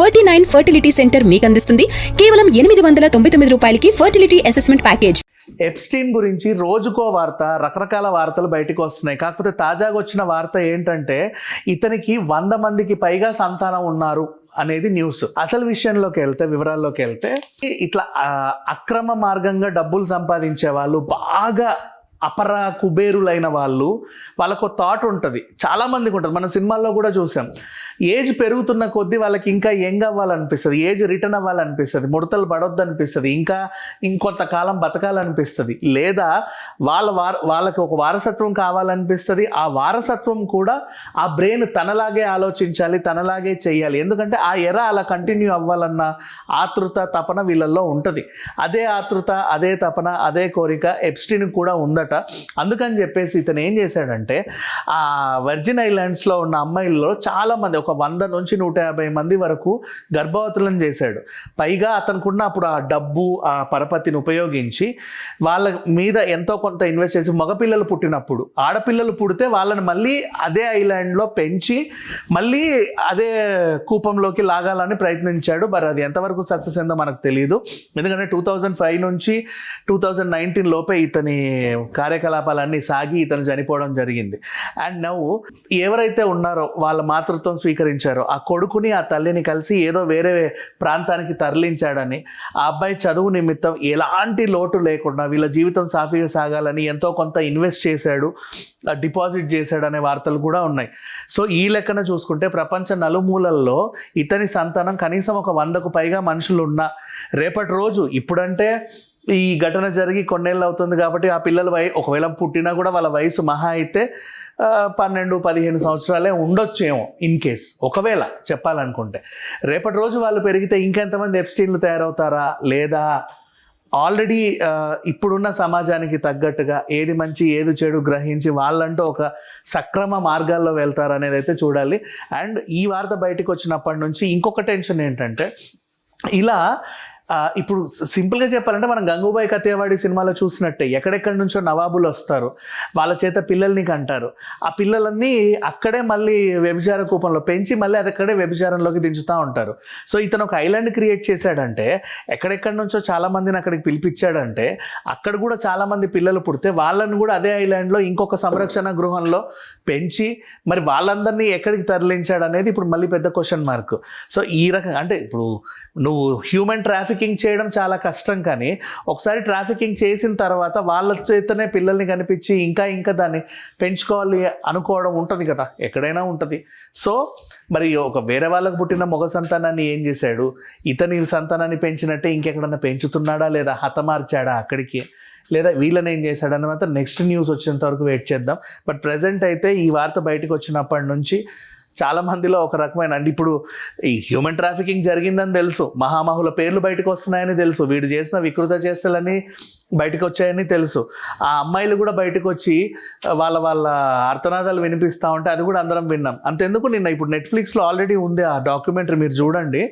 49 fertility centre మీకు అందిస్తుంది కేవలం 899 రూపాయలకి ఫర్టిలిటీ అసెస్మెంట్ ప్యాకేజ్. ఎప్స్టీన్ గురించి రోజుకో వార్త, రకరకాల వార్తలు బయటకు వస్తున్నాయి. కాకపోతే తాజాగా వచ్చిన వార్త ఏంటంటే ఇతనికి 100 మందికి పైగా సంతానం ఉన్నారు అనేది న్యూస్. అసలు విషయంలోకి వెళ్తే, వివరాల్లోకి వెళ్తే, ఇట్లా అక్రమ మార్గంగా డబ్బులు సంపాదించే వాళ్ళు, బాగా అపర కుబేరులైన వాళ్ళు, వాళ్ళకు థాట్ ఉంటుంది, చాలామందికి ఉంటుంది. మన సినిమాల్లో కూడా చూసాం. ఏజ్ పెరుగుతున్న కొద్దీ వాళ్ళకి ఇంకా యంగ్ అవ్వాలనిపిస్తుంది, ఏజ్ రిటర్న్ అవ్వాలనిపిస్తుంది, ముడతలు పడొద్దు అనిపిస్తుంది, ఇంకా ఇంకొంతకాలం బతకాలనిపిస్తుంది, లేదా వాళ్ళకి ఒక వారసత్వం కావాలనిపిస్తుంది. ఆ వారసత్వం కూడా ఆ బ్రెయిన్ తనలాగే ఆలోచించాలి, తనలాగే చేయాలి. ఎందుకంటే ఆ ఎర అలా కంటిన్యూ అవ్వాలన్న ఆతృత, తపన వీళ్ళల్లో ఉంటుంది. అదే ఆతృత, అదే తపన, అదే కోరిక ఎప్స్టీన్ కూడా ఉందట. అందుకని చెప్పేసి ఇతను ఏం చేశాడంటే, ఆ వర్జిన్ ఐలాండ్స్లో ఉన్న అమ్మాయిల్లో చాలామంది, ఒక 100 నుంచి 150 మంది వరకు గర్భవతులను చేశాడు. పైగా అతనుకున్న అప్పుడు ఆ డబ్బు, ఆ పరపతిని ఉపయోగించి వాళ్ళ మీద ఎంతో కొంత ఇన్వెస్ట్ చేసి, మగపిల్లలు పుట్టినప్పుడు, ఆడపిల్లలు పుడితే వాళ్ళని మళ్ళీ అదే ఐలాండ్లో పెంచి మళ్ళీ అదే కూపంలోకి లాగాలని ప్రయత్నించాడు. మరి అది ఎంతవరకు సక్సెస్ అయిందో మనకు తెలియదు. ఎందుకంటే 2005 నుంచి 2019 లోపే ఇతని కార్యకలాపాలన్నీ సాగి ఇతను చనిపోవడం జరిగింది. అండ్ నవ్వు ఎవరైతే ఉన్నారో వాళ్ళ మాతృత్వం స్వీకరించారో ఆ కొడుకుని, ఆ తల్లిని కలిసి ఏదో వేరే ప్రాంతానికి తరలించాడని, ఆ అబ్బాయి చదువు నిమిత్తం ఎలాంటి లోటు లేకుండా వీళ్ళ జీవితం సాఫీగా సాగాలని ఎంతో కొంత ఇన్వెస్ట్ చేశాడు, డిపాజిట్ చేశాడు అనే వార్తలు కూడా ఉన్నాయి. సో ఈ లెక్కన చూసుకుంటే ప్రపంచ నలుమూలల్లో ఇతని సంతానం కనీసం ఒక 100కు పైగా మనుషులు ఉన్నా, రేపటి రోజు, ఇప్పుడంటే ఈ ఘటన జరిగి కొన్నేళ్ళు అవుతుంది కాబట్టి ఆ పిల్లల ఒకవేళ పుట్టినా కూడా వాళ్ళ వయసు మహా అయితే 12-15 సంవత్సరాలే ఉండొచ్చేమో, ఇన్ కేస్ ఒకవేళ చెప్పాలనుకుంటే. రేపటి రోజు వాళ్ళు పెరిగితే ఇంకెంతమంది ఎప్స్టీన్లు తయారవుతారా, లేదా ఆల్రెడీ ఇప్పుడున్న సమాజానికి తగ్గట్టుగా ఏది మంచి ఏది చెడు గ్రహించి వాళ్ళంటూ ఒక సక్రమ మార్గాల్లో వెళ్తారనేది అయితే చూడాలి. అండ్ ఈ వార్త బయటకు వచ్చినప్పటి నుంచి ఇంకొక టెన్షన్ ఏంటంటే, ఇలా ఇప్పుడు సింపుల్గా చెప్పాలంటే మనం గంగూబాయి కతేవాడి సినిమాలో చూసినట్టే ఎక్కడెక్కడి నుంచో నవాబులు వస్తారు, వాళ్ళ చేత పిల్లల్ని కంటారు. ఆ పిల్లలన్నీ అక్కడే మళ్ళీ వ్యభిచార కూపంలో పెంచి మళ్ళీ అక్కడే వ్యభిచారంలోకి దించుతూ ఉంటారు. సో ఇతను ఒక ఐలాండ్ క్రియేట్ చేశాడంటే, ఎక్కడెక్కడి నుంచో చాలామందిని అక్కడికి పిలిపించాడంటే, అక్కడ కూడా చాలామంది పిల్లలు పుడితే వాళ్ళని కూడా అదే ఐలాండ్లో ఇంకొక సంరక్షణ గృహంలో పెంచి మరి వాళ్ళందరినీ ఎక్కడికి తరలించాడు అనేది ఇప్పుడు మళ్ళీ పెద్ద క్వశ్చన్ మార్క్. సో ఈ రకంగా అంటే ఇప్పుడు నువ్వు హ్యూమన్ ట్రాఫికింగ్ చేయడం చాలా కష్టం, కానీ ఒకసారి ట్రాఫికింగ్ చేసిన తర్వాత వాళ్ళ చేతనే పిల్లల్ని కనిపించి ఇంకా దాన్ని పెంచుకోవాలి అనుకోవడం ఉంటుంది కదా, ఎక్కడైనా ఉంటుంది. సో మరి ఒక వేరే వాళ్ళకు పుట్టిన మగ సంతానాన్ని ఏం చేశాడు, ఇతని సంతానాన్ని పెంచినట్టే ఇంకెక్కడన్నా పెంచుతున్నాడా, లేదా హతమార్చాడా అక్కడికి, లేదా వీళ్ళని ఏం చేశాడని మాత్రం నెక్స్ట్ న్యూస్ వచ్చేంత వరకు వెయిట్ చేద్దాం. బట్ ప్రజెంట్ అయితే ఈ వార్త బయటకు వచ్చినప్పటి నుంచి చాలా మందిలో ఒక రకమైన, అంటే ఇప్పుడు ఈ హ్యూమన్ ట్రాఫికింగ్ జరిగిందని తెలుసు, మహామహుల పేర్లు బయటకు వస్తున్నాయని తెలుసు, వీడు చేసిన వికృత చేష్టలన్నీ బయటకు వచ్చాయని తెలుసు, ఆ అమ్మాయిలు కూడా బయటకు వచ్చి వాళ్ళ అర్థనాదాలు వినిపిస్తూ ఉంటే అది కూడా అందరం విన్నాం. అంతెందుకు, నిన్న ఇప్పుడు నెట్ఫ్లిక్స్లో ఆల్రెడీ ఉంది ఆ డాక్యుమెంటరీ, మీరు చూడండి.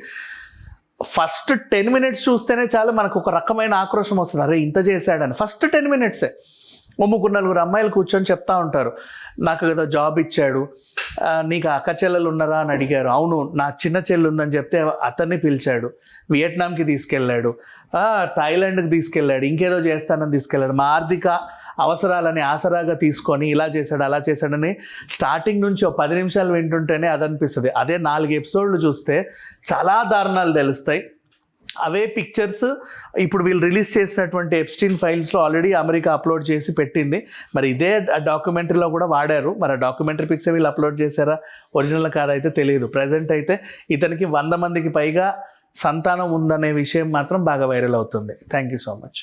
ఫస్ట్ 10 minutes చూస్తేనే చాలు మనకు ఒక రకమైన ఆక్రోషం వస్తుంది, అరే ఇంత చేశాడని. ఫస్ట్ 10 minutes 3-4 అమ్మాయిలు కూర్చొని చెప్తా ఉంటారు, నాకు ఏదో జాబ్ ఇచ్చాడు, నీకు అక్క చెల్లెలు ఉన్నారా అని అడిగారు, అవును నా చిన్న చెల్లి ఉందని చెప్తే అతన్ని పిలిచాడు, వియట్నాంకి తీసుకెళ్ళాడు, థాయిలాండ్కి తీసుకెళ్ళాడు, ఇంకేదో చేస్తానని తీసుకెళ్ళాడు, మా ఆర్థిక అవసరాలని ఆసరాగా తీసుకొని ఇలా చేశాడు అలా చేశాడని స్టార్టింగ్ నుంచి 10 నిమిషాలు వింటుంటేనే అదనిపిస్తుంది. అదే 4 ఎపిసోడ్లు చూస్తే చాలా దారుణాలు తెలుస్తాయి. అవే పిక్చర్స్ ఇప్పుడు వీళ్ళు రిలీజ్ చేసినటువంటి ఎప్స్టీన్ ఫైల్స్లో ఆల్రెడీ అమెరికా అప్లోడ్ చేసి పెట్టింది. మరి ఇదే డాక్యుమెంటరీలో కూడా వాడారు. మరి ఆ డాక్యుమెంటరీ పిక్స్ వీళ్ళు అప్లోడ్ చేశారా, ఒరిజినల్ కాదైతే తెలియదు. ప్రజెంట్ అయితే ఇతనికి 100 మందికి పైగా సంతానం ఉందనే విషయం మాత్రం బాగా వైరల్ అవుతుంది. Thank you so much.